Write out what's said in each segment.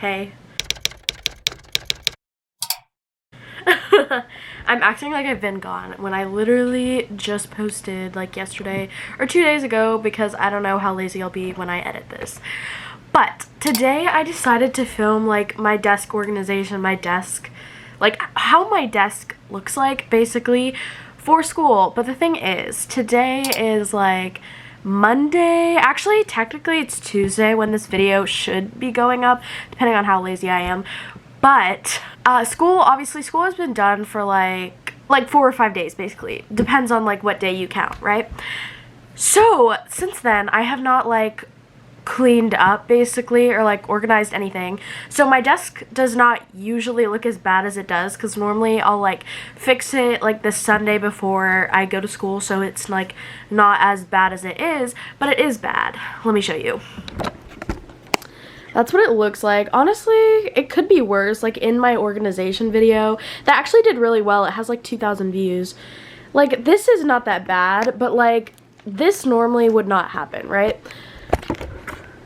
Hey. I'm acting like I've been gone when I literally just posted like yesterday or 2 days ago because I don't know how lazy I'll be when I edit this. But today I decided to film like my desk organization, like how my desk looks like basically for school. But the thing is, today is like Monday. Actually, technically it's Tuesday when this video should be going up, depending on how lazy I am. But school has been done for like 4 or 5 days basically. Depends on like what day you count, right? So since then I have not like cleaned up basically or like organized anything. So my desk does not usually look as bad as it does because normally I'll like fix it like the Sunday before I go to school, so it's like not as bad as it is, but it is bad. Let me show you. That's what it looks like. Honestly, it could be worse. Like in my organization video, that actually did really well. It has like 2,000 views. Like this is not that bad, but like this normally would not happen, right?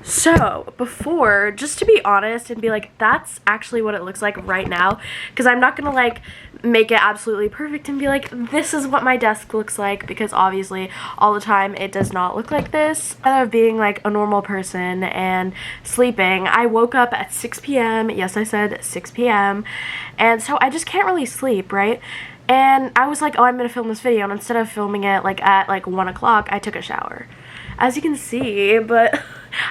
So before, just to be honest and be like, that's actually what it looks like right now, because I'm not gonna like make it absolutely perfect and be like, this is what my desk looks like, because obviously all the time it does not look like this. Instead of being like a normal person and sleeping, I woke up at 6 p.m. Yes, I said 6 p.m. and so I just can't really sleep, right? And I was like, oh, I'm gonna film this video, and instead of filming it like at like 1 o'clock, I took a shower, as you can see, but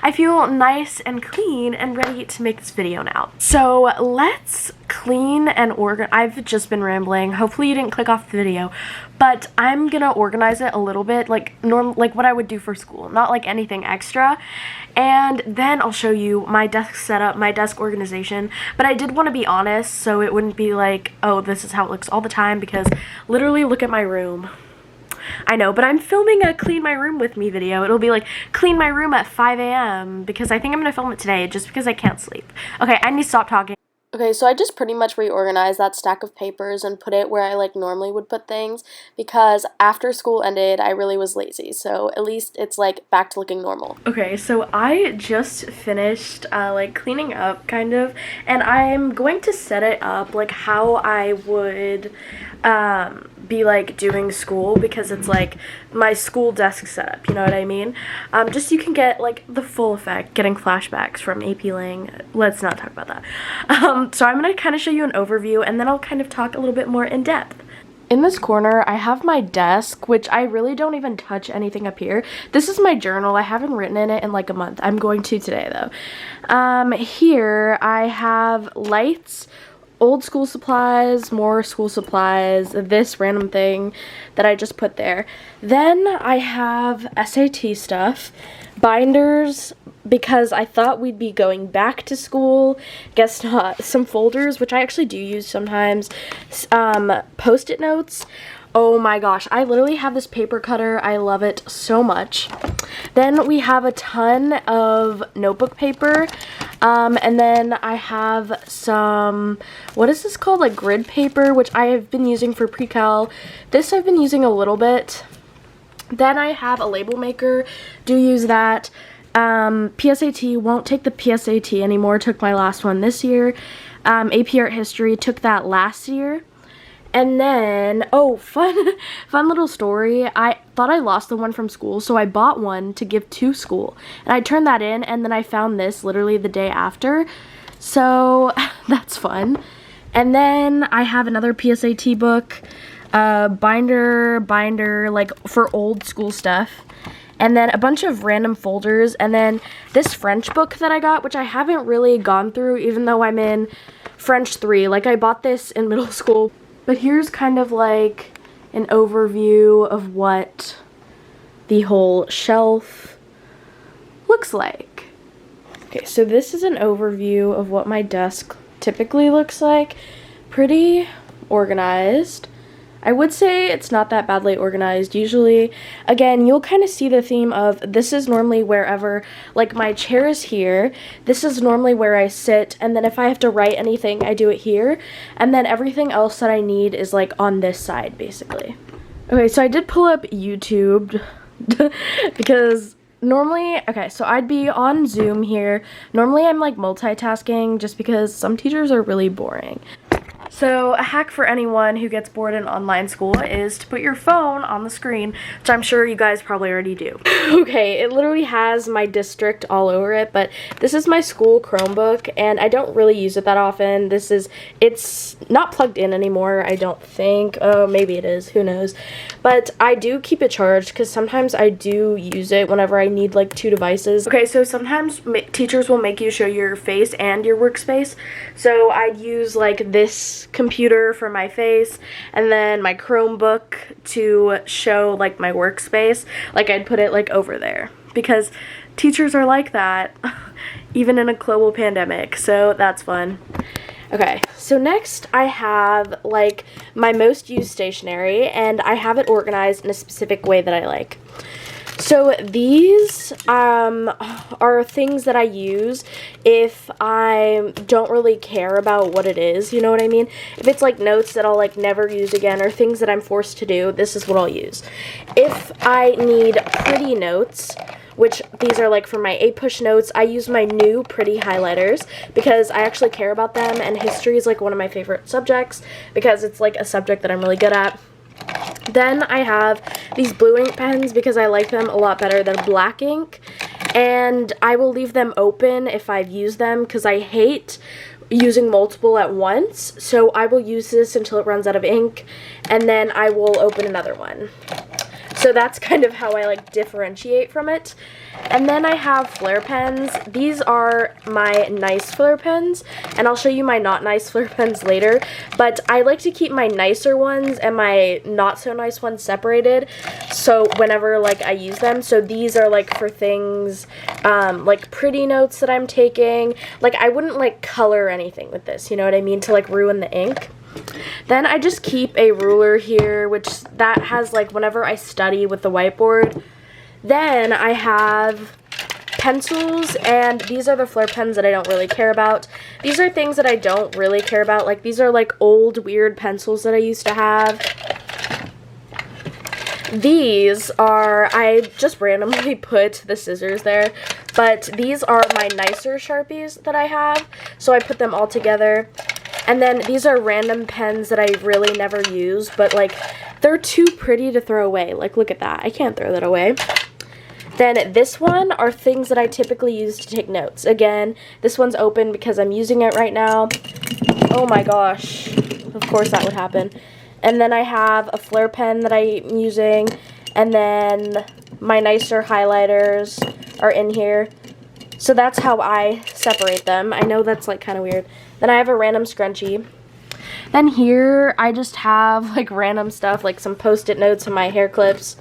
I feel nice and clean and ready to make this video now. So let's clean and organize. I've just been rambling. Hopefully you didn't click off the video, but I'm gonna organize it a little bit like what I would do for school, not like anything extra. And then I'll show you my desk setup, my desk organization. But I did want to be honest, so it wouldn't be like, oh, this is how it looks all the time, because literally look at my room. I know, but I'm filming a clean my room with me video. It'll be like clean my room at 5 a.m. because I think I'm gonna film it today just because I can't sleep. Okay, I need to stop talking. Okay, so I just pretty much reorganized that stack of papers and put it where I like normally would put things, because after school ended I really was lazy, so at least it's like back to looking normal. Okay, so I just finished like cleaning up kind of, and I'm going to set it up like how I would be like doing school, because it's like my school desk setup, you know what I mean? Just so you can get like the full effect, getting flashbacks from AP Lang. Let's not talk about that. So I'm gonna kind of show you an overview, and then I'll kind of talk a little bit more in depth. In this corner, I have my desk, which I really don't even touch anything up here. This is my journal. I haven't written in it in like a month. I'm going to today though. Here I have lights, old school supplies, more school supplies, this random thing that I just put there. Then I have SAT stuff, binders, because I thought we'd be going back to school. Guess not. Some folders, which I actually do use sometimes. Post-it notes. Oh my gosh, I literally have this paper cutter. I love it so much. Then we have a ton of notebook paper. And then I have some, what is this called? Like grid paper, which I have been using for pre-cal. This I've been using a little bit. Then I have a label maker. Do use that. PSAT, won't take the PSAT anymore. Took my last one this year. AP Art History, took that last year. And then, oh, fun little story. I thought I lost the one from school, so I bought one to give to school. And I turned that in, and then I found this literally the day after. So that's fun. And then I have another PSAT book, binder, like for old school stuff. And then a bunch of random folders. And then this French book that I got, which I haven't really gone through, even though I'm in French 3. Like, I bought this in middle school. But here's kind of like an overview of what the whole shelf looks like. Okay, so this is an overview of what my desk typically looks like. Pretty organized. I would say it's not that badly organized usually. Again, you'll kind of see the theme of this is normally wherever, like my chair is here, this is normally where I sit, and then if I have to write anything, I do it here, and then everything else that I need is like on this side, basically. Okay, so I did pull up YouTube because normally, okay, so I'd be on Zoom here. Normally I'm like multitasking just because some teachers are really boring. So a hack for anyone who gets bored in online school is to put your phone on the screen, which I'm sure you guys probably already do. Okay, it literally has my district all over it, but this is my school Chromebook, and I don't really use it that often. It's not plugged in anymore, I don't think. Oh, maybe it is, who knows. But I do keep it charged because sometimes I do use it whenever I need like 2 devices. Okay, so sometimes teachers will make you show your face and your workspace. So I'd use like this computer for my face and then my Chromebook to show like my workspace. Like I'd put it like over there because teachers are like that even in a global pandemic, so that's fun. Okay, so next I have like my most used stationery, and I have it organized in a specific way that I like. So these are things that I use if I don't really care about what it is, you know what I mean? If it's like notes that I'll like never use again or things that I'm forced to do, this is what I'll use. If I need pretty notes, which these are like for my A-push notes, I use my new pretty highlighters because I actually care about them, and history is like one of my favorite subjects because it's like a subject that I'm really good at. Then I have these blue ink pens because I like them a lot better than black ink, and I will leave them open if I've used them because I hate using multiple at once. So I will use this until it runs out of ink, and then I will open another one. So that's kind of how I like differentiate from it. And then I have flare pens. These are my nice flare pens, and I'll show you my not nice flare pens later, but I like to keep my nicer ones and my not so nice ones separated so whenever like I use them. So these are like for things like pretty notes that I'm taking. Like I wouldn't like color anything with this, you know what I mean, to like ruin the ink. Then I just keep a ruler here, which that has like whenever I study with the whiteboard. Then I have pencils, and these are the flare pens that I don't really care about. These are things that I don't really care about. Like these are like old weird pencils that I used to have. These are, I just randomly put the scissors there, but these are my nicer Sharpies that I have, so I put them all together. And then these are random pens that I really never use, but like they're too pretty to throw away. Like look at that, I can't throw that away. Then this one are things that I typically use to take notes. Again, this one's open because I'm using it right now. Oh my gosh, of course that would happen. And then I have a flare pen that I'm using, and then my nicer highlighters are in here. So that's how I separate them. I know that's like kind of weird. Then I have a random scrunchie. Then here I just have like random stuff, like some post-it notes and my hair clips.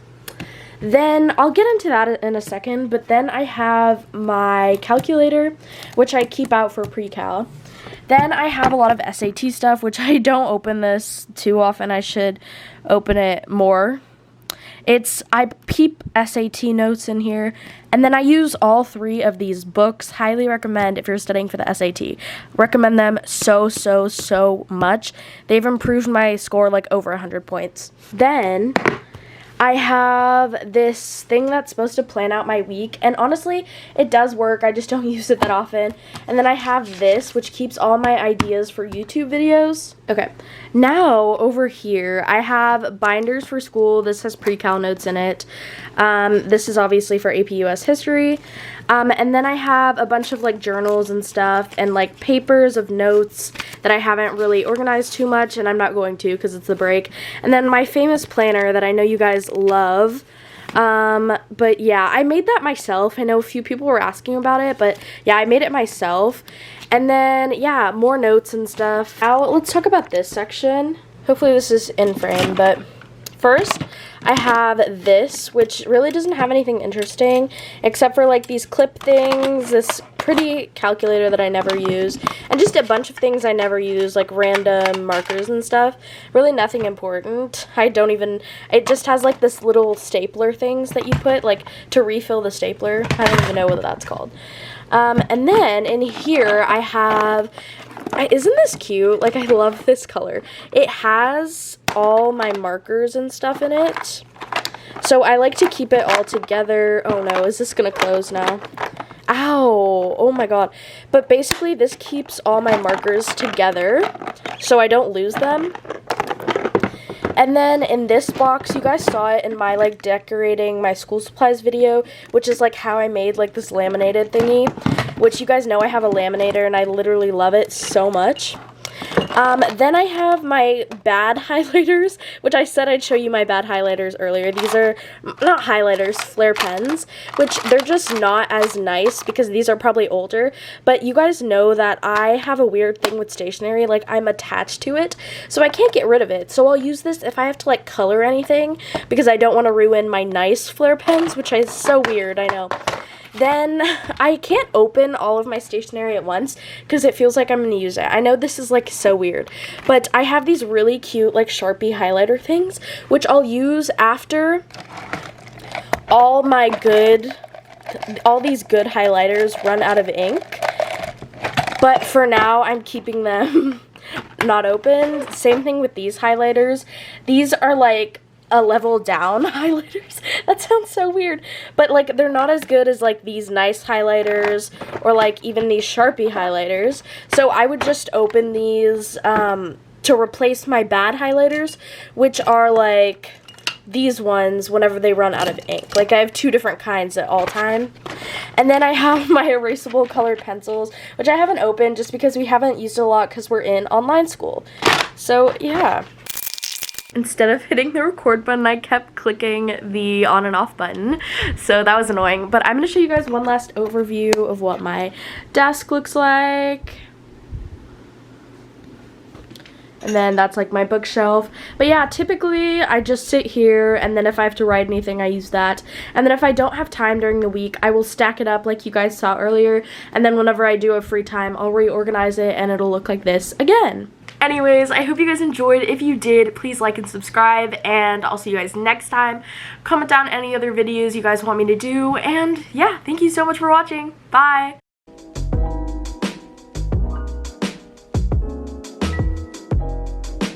Then I'll get into that in a second, but then I have my calculator, which I keep out for pre-cal. Then I have a lot of SAT stuff, which I don't open this too often. I should open it more. I keep SAT notes in here, and then I use all 3 of these books. Highly recommend if you're studying for the SAT. Recommend them so much. They've improved my score like over 100 points. Then I have this thing that's supposed to plan out my week, and honestly, it does work. I just don't use it that often. And then I have this, which keeps all my ideas for YouTube videos. Okay, now over here, I have binders for school. This has pre-cal notes in it. This is obviously for AP US history. And then I have a bunch of like journals and stuff and like papers of notes that I haven't really organized too much, and I'm not going to because it's the break. And then my famous planner that I know you guys love. But yeah, I made that myself. I know a few people were asking about it, but yeah, I made it myself. And then yeah, more notes and stuff. Now let's talk about this section. Hopefully this is in frame, but first I have this, which really doesn't have anything interesting except for like these clip things, this pretty calculator that I never use, and just a bunch of things I never use, like random markers and stuff. Really nothing important. It just has like this little stapler things that you put like to refill the stapler. I don't even know what that's called. And then in here I have, isn't this cute? Like I love this color. It has all my markers and stuff in it. So I like to keep it all together. Oh no, is this gonna close now? Ow, oh my god. But basically this keeps all my markers together so I don't lose them. And then in this box, you guys saw it in my like decorating my school supplies video, which is like how I made like this laminated thingy, which you guys know I have a laminator and I literally love it so much. Then I have my bad highlighters, which I said I'd show you my bad highlighters earlier. These are not highlighters, flare pens, which they're just not as nice because these are probably older. But you guys know that I have a weird thing with stationery, like I'm attached to it, so I can't get rid of it. So I'll use this if I have to like color anything because I don't want to ruin my nice flare pens, which is so weird, I know. Then I can't open all of my stationery at once because it feels like I'm going to use it. I know this is like so weird, but I have these really cute like Sharpie highlighter things, which I'll use after all these good highlighters run out of ink. But for now, I'm keeping them not open. Same thing with these highlighters. These are like a level down highlighters. That sounds so weird, but like they're not as good as like these nice highlighters or like even these Sharpie highlighters. So I would just open these to replace my bad highlighters, which are like these ones whenever they run out of ink. Like I have two different kinds at all time. And then I have my erasable colored pencils, which I haven't opened just because we haven't used it a lot because we're in online school. So yeah. Instead of hitting the record button, I kept clicking the on and off button, so that was annoying. But I'm going to show you guys one last overview of what my desk looks like. And then that's like my bookshelf. But yeah, typically I just sit here, and then if I have to write anything, I use that. And then if I don't have time during the week, I will stack it up like you guys saw earlier. And then whenever I do have free time, I'll reorganize it and it'll look like this again. Anyways, I hope you guys enjoyed. If you did, please like and subscribe, and I'll see you guys next time. Comment down any other videos you guys want me to do, and yeah, thank you so much for watching. Bye!